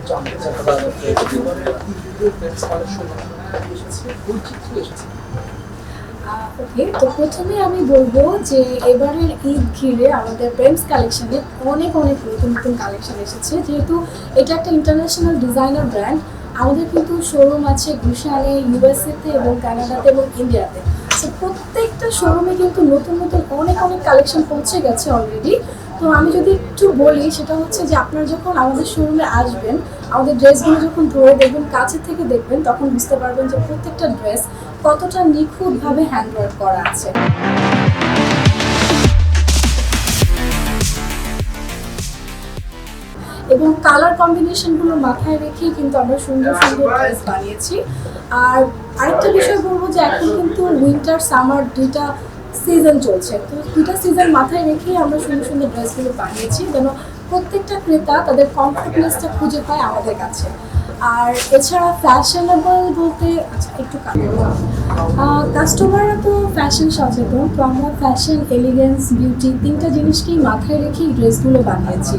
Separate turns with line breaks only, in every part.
জানতে চাচ্ছি এবারে ঈদের ড্রেস কালেকশন এসেছে, বৈচিত্র্য এসেছে।
ওকে, তো প্রথমে আমি বলবো যে এবারের ঈদ ঘিরে আমাদের প্রেমস কালেকশনে অনেক অনেক নতুন নতুন কালেকশন এসেছে। যেহেতু এটা একটা ইন্টারন্যাশনাল ডিজাইনার ব্র্যান্ড, আমাদের কিন্তু শোরুম আছে গুলশানে, ইউএসএতে এবং কানাডাতে এবং ইন্ডিয়াতে। সো প্রত্যেকটা শোরুমে কিন্তু নতুন নতুন অনেক অনেক কালেকশন পৌঁছে গেছে অলরেডি। তো আমি যদি একটু বলি, সেটা হচ্ছে যে আপনারা যখন আমাদের শোরুমে আসবেন, আমাদের ড্রেসগুলো যখন ধরে দেখবেন, কাছে থেকে দেখবেন, তখন বুঝতে পারবেন যে প্রত্যেকটা ড্রেস কতটা নিখুঁতভাবে হ্যান্ডওয়ার্ক করা আছে। এবং কালার কম্বিনেশনগুলো মাথায় রেখেই কিন্তু আমরা সুন্দর সুন্দর ড্রেস বানিয়েছি। আর আরেকটা বিষয় বলবো যে এখন কিন্তু উইন্টার সামার দুইটা সিজন চলছে, তো দুইটা সিজন মাথায় রেখেই আমরা সুন্দর সুন্দর ড্রেসগুলো বানিয়েছি যেন প্রত্যেকটা ক্রেতা তাদের কমফোর্টনেসটা খুঁজে পায় আমাদের কাছে। আর এছাড়া ফ্যাশনেবল বলতে একটু কাস্টমাররা তো ফ্যাশন সচেতন, তো আমরা ফ্যাশন, এলিগেন্স, বিউটি তিনটা জিনিসকেই মাথায় রেখেই ড্রেসগুলো বানিয়েছি।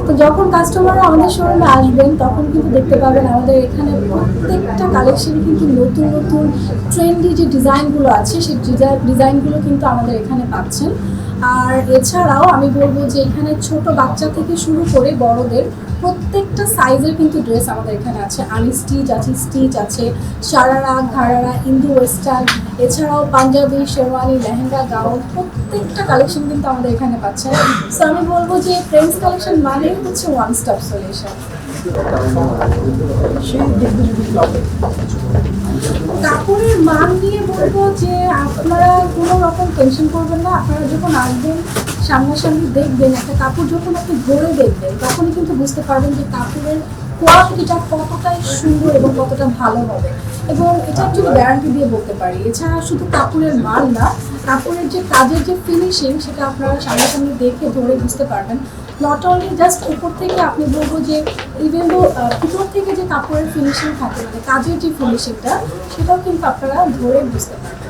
তো যখন কাস্টমাররা আমাদের শোরুমে আসবেন তখন কিন্তু দেখতে পাবেন আমাদের এখানে প্রত্যেকটা কালেকশনে কিন্তু নতুন নতুন ট্রেন্ডি যে ডিজাইনগুলো আছে সেই ডিজাইনগুলো কিন্তু আমাদের এখানে পাচ্ছেন। আর এছাড়াও আমি বলবো যে এখানে ছোট বাচ্চা থেকে শুরু করে বড়দের প্রত্যেকটা সাইজের কিন্তু ড্রেস আমাদের এখানে আছে। আনস্টিচ আছে, স্টিচ আছে, সারারা, ঘাড়ারা, ইন্দো ওয়েস্টার্ন, এছাড়াও পাঞ্জাবি, শেরওয়ানি, লেহেঙ্গা, গাউন প্রত্যেকটা কালেকশন কিন্তু আমাদের এখানে পাচ্ছেন। সো আমি বলবো যে প্রেমস কালেকশন মানেই হচ্ছে ওয়ান স্টপ সলিউশন। কাপড়ের মান নিয়ে বলবো যে আপনারা কোনো রকম টেনশন করবেন না। আপনারা যখন আসবেন, সামনাসামনি দেখবেন, একটা কাপড় যখন আপনি ধরে দেখবেন তখনই কিন্তু বুঝতে পারবেন যে কাপড়ের কোয়ালিটিটা কতটাই সুন্দর এবং কতটা ভালো হবে। এবং এটা একটু গ্যারান্টি দিয়ে বলতে পারি। এছাড়া শুধু কাপড়ের মান না, কাপড়ের যে কাজের যে ফিনিশিং সেটা আপনারা সামনাসামনি দেখে ধরে বুঝতে পারবেন। নট অনলি জাস্ট উপর থেকে, আপনি বলবো যে ইভেন দো ভিতর থেকে যে কাপড়ের ফিনিশিং থাকে, মানে কাজের যে ফিনিশিংটা, সেটাও কিন্তু আপনারা ধরে বুঝতে পারবেন।